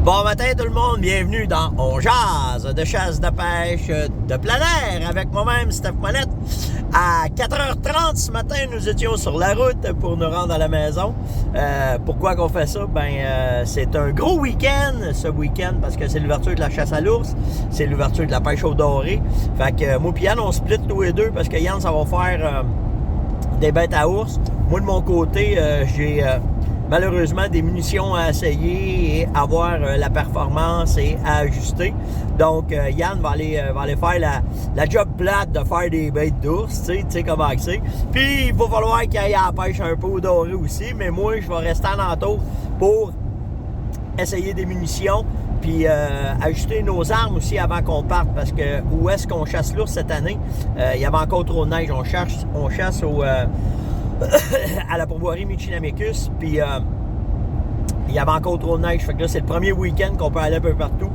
Bon matin tout le monde, bienvenue dans On Jase de chasse de pêche de plein air avec moi-même, Steph Monette. À 4h30 ce matin, nous étions sur la route pour nous rendre à la maison. Pourquoi qu'on fait ça? C'est un gros week-end, ce week-end, parce que c'est l'ouverture de la chasse à l'ours, c'est l'ouverture de la pêche au doré. Fait que moi et Yann, on split tous les deux parce que Yann, ça va faire des bêtes à ours. Moi, de mon côté, j'ai malheureusement des munitions à essayer et avoir la performance et à ajuster. Donc, Yann va aller faire la job plate de faire des bêtes d'ours, tu sais comment c'est. Puis, il va falloir qu'il aille à la pêche un peu au doré aussi, mais moi, je vais rester en entour pour essayer des munitions, puis ajuster nos armes aussi avant qu'on parte, parce que où est-ce qu'on chasse l'ours cette année? Il y avait encore trop de neige, on chasse au... à la pourvoirie Michilimackus, puis il y avait encore trop de neige. Fait que là, c'est le premier week-end qu'on peut aller un peu partout.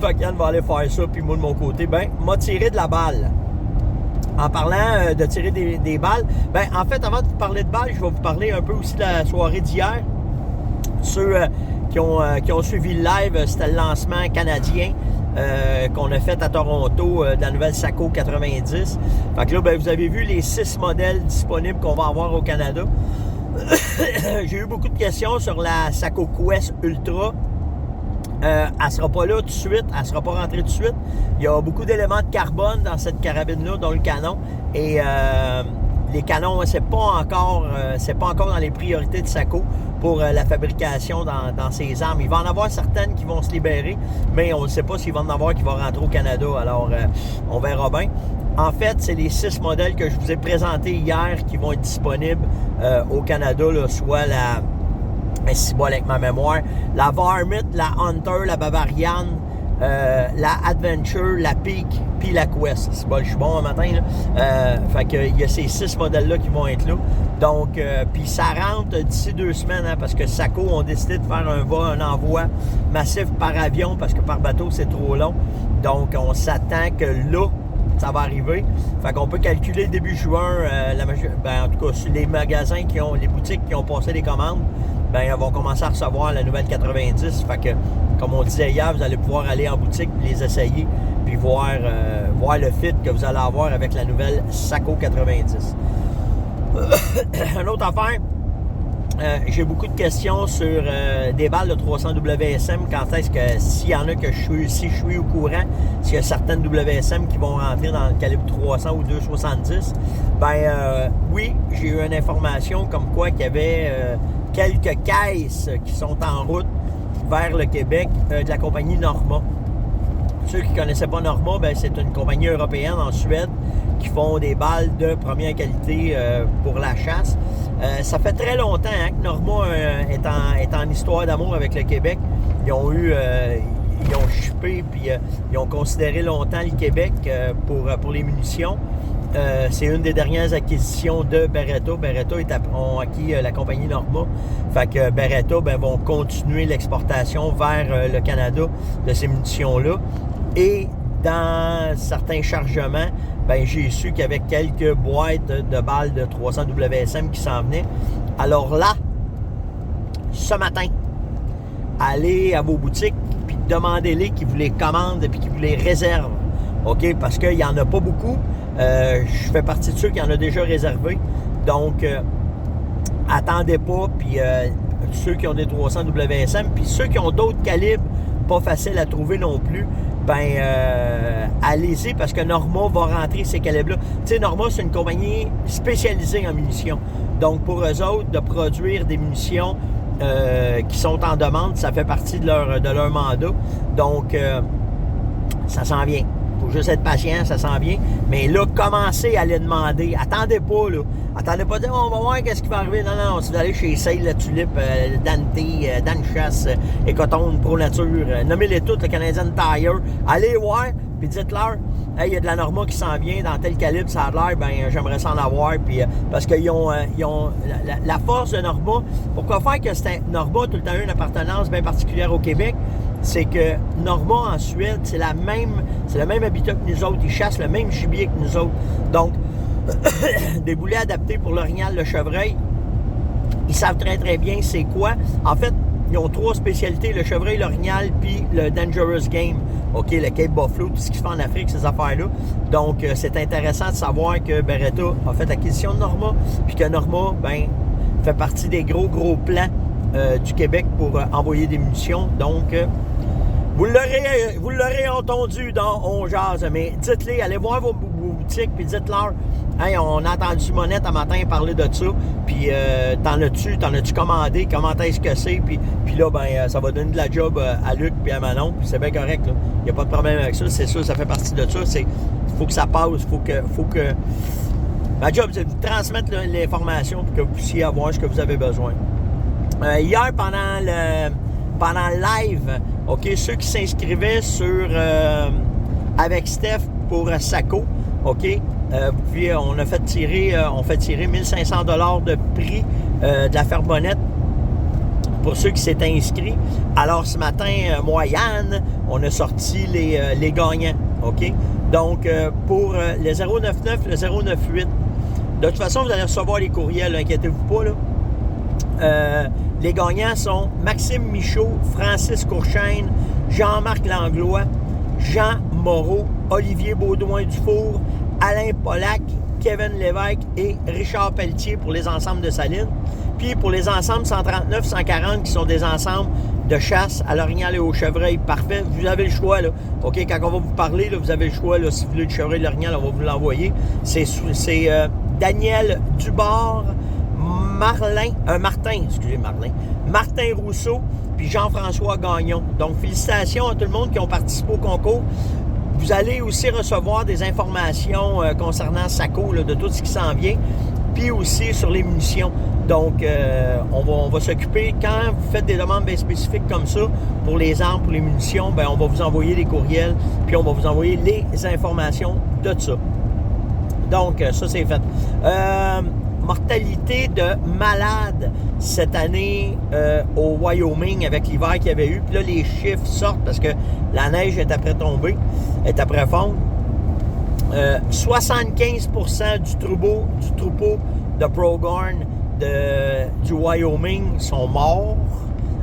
Fait que Yann va aller faire ça, puis moi, de mon côté, m'a tiré de la balle. En parlant de tirer des balles, en fait, avant de vous parler de balles, je vais vous parler un peu aussi de la soirée d'hier. Ceux qui ont suivi le live, c'était le lancement canadien qu'on a fait à Toronto de la nouvelle Sako 90. Fait que là, vous avez vu les 6 modèles disponibles qu'on va avoir au Canada. J'ai eu beaucoup de questions sur la Sako Quest Ultra. Elle ne sera pas là tout de suite, elle ne sera pas rentrée tout de suite. Il y a beaucoup d'éléments de carbone dans cette carabine-là, dont le canon. Et les canons, c'est pas encore dans les priorités de Sako pour la fabrication dans ces armes. Il va en avoir certaines qui vont se libérer, mais on ne sait pas s'il va en avoir qui vont rentrer au Canada. Alors, on verra bien. En fait, c'est les 6 modèles que je vous ai présentés hier qui vont être disponibles au Canada, là, soit la... c'est bon avec ma mémoire. La Varmint, la Hunter, la Bavarian, la Adventure, la Peak, puis la Quest. C'est bon, je suis bon un matin, là. Fait que il y a ces 6 modèles-là qui vont être là. Donc, puis ça rentre d'ici 2 semaines, hein, parce que Sako ont décidé de faire un envoi massif par avion, parce que par bateau, c'est trop long. Donc, on s'attend que là, ça va arriver. Fait qu'on peut calculer début juin, en tout cas, sur les magasins les boutiques qui ont passé les commandes, vont commencer à recevoir la nouvelle 90. Fait que, comme on disait hier, vous allez pouvoir aller en boutique, les essayer, puis voir le fit que vous allez avoir avec la nouvelle Sako 90. Une autre affaire, j'ai beaucoup de questions sur des balles de 300 WSM. Quand est-ce que, s'il y en a si je suis au courant, s'il y a certaines WSM qui vont rentrer dans le calibre 300 ou 270, oui, j'ai eu une information comme quoi qu'il y avait quelques caisses qui sont en route vers le Québec de la compagnie Norma. Ceux qui ne connaissaient pas Norma, c'est une compagnie européenne en Suède qui font des balles de première qualité pour la chasse. Ça fait très longtemps que Norma est en histoire d'amour avec le Québec. Ils ont chipé puis ils ont considéré longtemps le Québec pour les munitions. C'est une des dernières acquisitions de Beretta. Beretta ont acquis la compagnie Norma. Fait que Beretta vont continuer l'exportation vers le Canada de ces munitions-là. Et dans certains chargements, j'ai su qu'il y avait quelques boîtes de balles de 300 WSM qui s'en venaient. Alors là, ce matin, allez à vos boutiques puis demandez-les qu'ils vous les commandent et puis qu'ils vous les réservent. OK? Parce qu'il n'y en a pas beaucoup. Je fais partie de ceux qui en ont déjà réservé. Donc, attendez pas. Puis ceux qui ont des 300 WSM, puis ceux qui ont d'autres calibres, pas faciles à trouver non plus, allez-y parce que Norma va rentrer ces calibres-là. Tu sais, Norma, c'est une compagnie spécialisée en munitions. Donc, pour eux autres, de produire des munitions qui sont en demande, ça fait partie de leur mandat. Donc, ça s'en vient. Il faut juste être patient, ça s'en vient. Mais là, commencez à les demander. Attendez pas, là. Attendez pas de dire, on va voir qu'est-ce qui va arriver. Non, si vous allez chez Sale, la Tulipe, Dante, Dan Chasse, Ecotone, Pro Nature, nommez-les toutes, le Canadian Tire. Allez voir, puis dites-leur, hey, il y a de la Norma qui s'en vient dans tel calibre, ça a l'air, j'aimerais ça en avoir. Puis, parce qu'ils ont la force de Norma. Pourquoi faire que Norma a tout le temps eu une appartenance bien particulière au Québec? C'est que Norma en Suède, c'est le même habitat que nous autres. Ils chassent le même gibier que nous autres. Donc, des boulets adaptés pour l'orignal, le chevreuil, ils savent très très bien c'est quoi. En fait, ils ont 3 spécialités, le chevreuil, l'orignal, puis le Dangerous Game. OK, le Cape Buffalo, tout ce qui se fait en Afrique, ces affaires-là. Donc, c'est intéressant de savoir que Beretta a fait acquisition de Norma, puis que Norma, ben, fait partie des gros plans du Québec pour envoyer des munitions. Donc, vous l'aurez entendu dans On Jase, mais dites-les, allez voir vos boutiques, puis dites-leur, hey, on a entendu Monette un matin parler de ça, puis t'en as-tu commandé, comment est-ce que c'est, puis là, ben, ça va donner de la job à Luc puis à Manon, puis c'est bien correct, là. Il n'y a pas de problème avec ça, c'est sûr, ça fait partie de ça, il faut que ça passe, faut que... Ma job, c'est de vous transmettre l'information pour que vous puissiez avoir ce que vous avez besoin. Hier, pendant le live, OK, ceux qui s'inscrivaient sur avec Steph pour Saco, OK, puis on fait tirer 1500 $ de prix de la Ferbonnette pour ceux qui s'étaient inscrits. Alors ce matin, moi, Yann, on a sorti les gagnants, OK? Donc pour le 099, le 098, de toute façon, vous allez recevoir les courriels, inquiétez-vous pas, là. Les gagnants sont Maxime Michaud, Francis Courchaine, Jean-Marc Langlois, Jean Moreau, Olivier Baudouin-Dufour, Alain Polac, Kevin Lévesque et Richard Pelletier pour les ensembles de Saline. Puis pour les ensembles 139, 140 qui sont des ensembles de chasse à l'orignal et au chevreuil. Parfait, vous avez le choix, là. OK, quand on va vous parler, là, vous avez le choix, là, si vous voulez le chevreuil et l'orignal, on va vous l'envoyer. C'est Daniel Dubord, Martin Rousseau, puis Jean-François Gagnon. Donc, félicitations à tout le monde qui ont participé au concours. Vous allez aussi recevoir des informations concernant Saco, là, de tout ce qui s'en vient, puis aussi sur les munitions. Donc, on va s'occuper, quand vous faites des demandes bien spécifiques comme ça, pour les armes, pour les munitions, bien, on va vous envoyer des courriels, puis on va vous envoyer les informations de ça. Donc, ça, c'est fait. Mortalité de malades cette année au Wyoming avec l'hiver qu'il y avait eu. Puis là, les chiffres sortent parce que la neige est après tomber, est après fondre. 75% du troupeau de Pronghorn du Wyoming sont morts.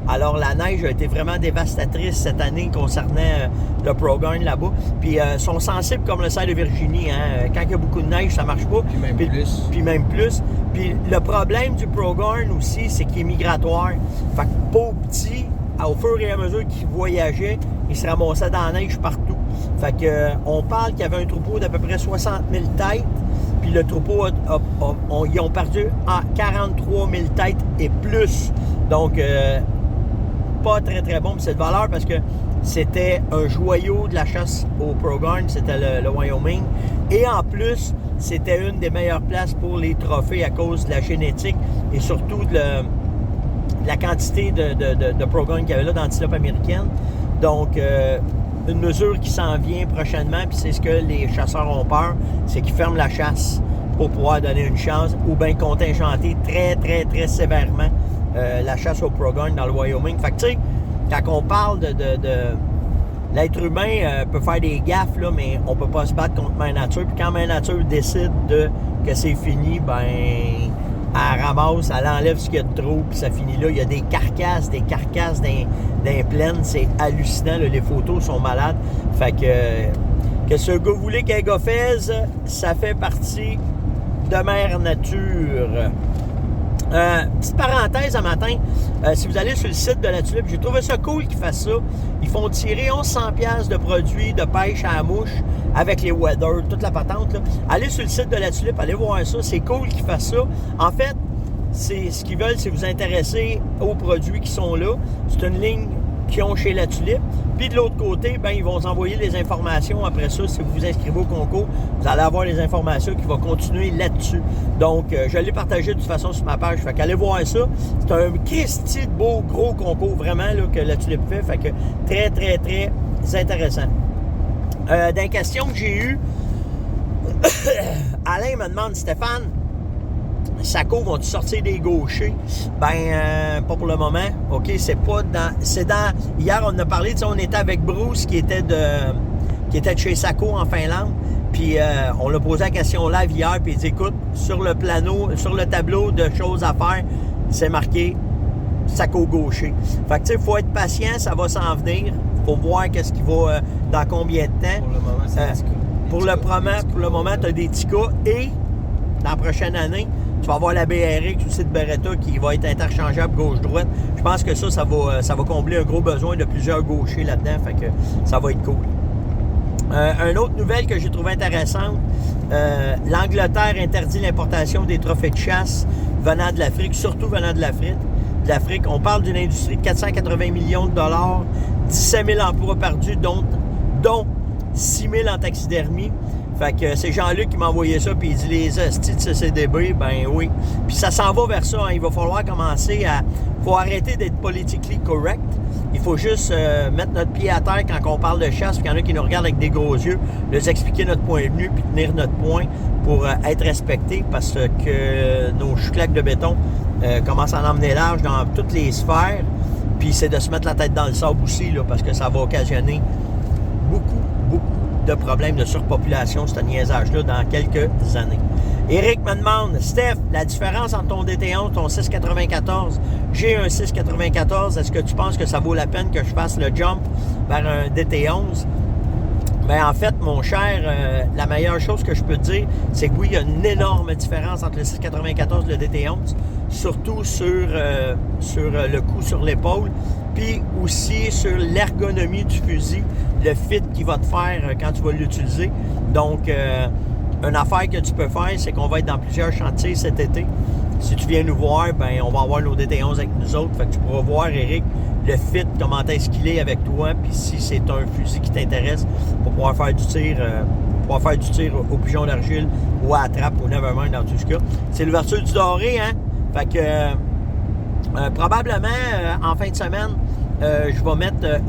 Alors, la neige a été vraiment dévastatrice cette année concernant le Pronghorn là-bas. Puis, sont sensibles comme le cerf de Virginie. Hein? Quand il y a beaucoup de neige, ça marche pas. Puis même plus. Puis, le problème du Pronghorn aussi, c'est qu'il est migratoire. Fait que, pauvre petit, au fur et à mesure qu'il voyageait, il se ramassait dans la neige partout. Fait que, on parle qu'il y avait un troupeau d'à peu près 60 000 têtes. Puis, le troupeau, ils ont perdu 43 000 têtes et plus. Donc, pas très très bon pour cette valeur parce que c'était un joyau de la chasse au Pronghorn, c'était le Wyoming. Et en plus, c'était une des meilleures places pour les trophées à cause de la génétique et surtout de la quantité de Pronghorn qu'il y avait là d'antilope américaine. Donc, une mesure qui s'en vient prochainement, puis c'est ce que les chasseurs ont peur, c'est qu'ils ferment la chasse pour pouvoir donner une chance ou bien contingenter très très très sévèrement la chasse au Pronghorn dans le Wyoming. Fait que tu sais, quand on parle de l'être humain peut faire des gaffes, là, mais on peut pas se battre contre Mère Nature. Puis quand Mère Nature décide que c'est fini, ben elle ramasse, elle enlève ce qu'il y a de trop, puis ça finit là. Il y a des carcasses d'un plaine. C'est hallucinant, là, les photos sont malades. Fait que ce gars voulait qu'un gars fasse, ça fait partie de Mère Nature. Petite parenthèse un matin, si vous allez sur le site de la Tulipe, j'ai trouvé ça cool qu'ils fassent ça. Ils font tirer 1100$ de produits de pêche à la mouche avec les weather, toute la patente, là. Allez sur le site de la Tulipe, allez voir ça, c'est cool qu'ils fassent ça. En fait, ce qu'ils veulent, c'est vous intéresser aux produits qui sont là. C'est une ligne qu'ils ont chez la Tulipe. Puis de l'autre côté, ben, ils vont vous envoyer les informations après ça. Si vous vous inscrivez au concours, vous allez avoir les informations qui vont continuer là-dessus. Donc, je l'ai partagé de toute façon sur ma page. Fait qu'allez voir ça. C'est un Christy de beau, gros concours vraiment là, que la Tulipe fait. Fait que très, très, très intéressant. Dans les questions que j'ai eues, Alain me demande, Stéphane, Saco, vont-tu sortir des gauchers? Ben, pas pour le moment. OK, c'est pas dans... C'est dans... Hier, on a parlé, on était avec Bruce, qui était de chez Saco en Finlande. Puis, on l'a posé la question live hier, puis il dit, écoute, sur le tableau de choses à faire, c'est marqué sac au gaucher. Fait que tu sais, il faut être patient, ça va s'en venir. Faut voir qu'est-ce qui va dans combien de temps. Pour le moment, c'est des petits cas. Pour le moment, tu as des petits cas et dans la prochaine année, tu vas avoir la BRX aussi de Beretta qui va être interchangeable gauche-droite. Je pense que ça va combler un gros besoin de plusieurs gauchers là-dedans. Fait que ça va être cool. Une autre nouvelle que j'ai trouvée intéressante, l'Angleterre interdit l'importation des trophées de chasse venant de l'Afrique, surtout venant de l'Afrique. On parle d'une industrie de 480 millions de dollars, 17 000 emplois perdus, dont 6 000 en taxidermie. Fait que c'est Jean-Luc qui m'a envoyé ça, puis il dit les hosties de CCDB, ben oui. Puis ça s'en va vers ça, hein. Il va falloir commencer à... faut arrêter d'être politically correct. Il faut juste mettre notre pied à terre quand on parle de chasse, puis qu'il y en a qui nous regardent avec des gros yeux, leur expliquer notre point de vue, puis tenir notre point pour être respecté, parce que nos claques de béton commencent à en emmener large dans toutes les sphères, puis c'est de se mettre la tête dans le sable aussi, là, parce que ça va occasionner beaucoup de problèmes de surpopulation, ce niaisage-là, dans quelques années. Éric me demande, Steph, la différence entre ton DT11 et ton 694, j'ai un 694, est-ce que tu penses que ça vaut la peine que je fasse le jump vers un DT11? Bien, en fait, mon cher, la meilleure chose que je peux te dire, c'est que oui, il y a une énorme différence entre le 694 et le DT11, surtout sur le coup sur l'épaule, puis aussi sur l'ergonomie du fusil, le fit qu'il va te faire quand tu vas l'utiliser. Donc, une affaire que tu peux faire, c'est qu'on va être dans plusieurs chantiers cet été. Si tu viens nous voir, ben on va avoir nos DT11 avec nous autres. Fait que tu pourras voir, Éric, le fit, comment est-ce qu'il est avec toi, puis si c'est un fusil qui t'intéresse pour pouvoir faire du tir, au pigeon d'argile ou à la trappe, au nevermind dans tout ce cas. C'est l'ouverture du doré, hein? Fait que probablement en fin de semaine, je vais mettre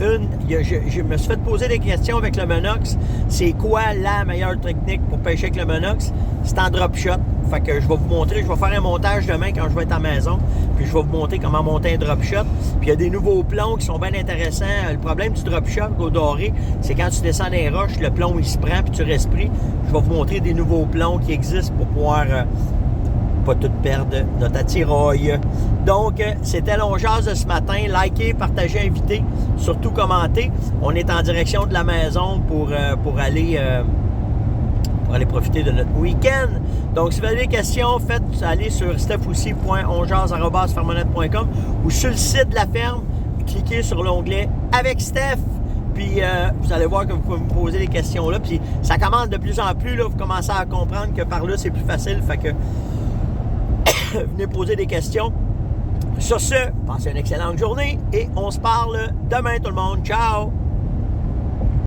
je me suis fait poser des questions avec le Monox. C'est quoi la meilleure technique pour pêcher avec le Monox? C'est en drop shot. Fait que je vais vous montrer, je vais faire un montage demain quand je vais être à la maison, puis je vais vous montrer comment monter un drop shot. Puis il y a des nouveaux plombs qui sont bien intéressants. Le problème du drop shot au doré, c'est quand tu descends dans les roches, le plomb il se prend, puis tu respires. Je vais vous montrer des nouveaux plombs qui existent pour pouvoir pas tout perdre notre attirail. Donc, c'était l'Onjaz de ce matin. Likez, partagez, invitez, surtout commentez. On est en direction de la maison pour aller profiter de notre week-end. Donc, si vous avez des questions, faites aller sur stephoussi.onjaz@fermonette.com ou sur le site de la ferme, cliquez sur l'onglet « Avec Steph ». Puis, vous allez voir que vous pouvez me poser des questions là. Puis, ça commence de plus en plus. Là, vous commencez à comprendre que par là, c'est plus facile. Fait que venez poser des questions. Sur ce, passez une excellente journée et on se parle demain tout le monde. Ciao!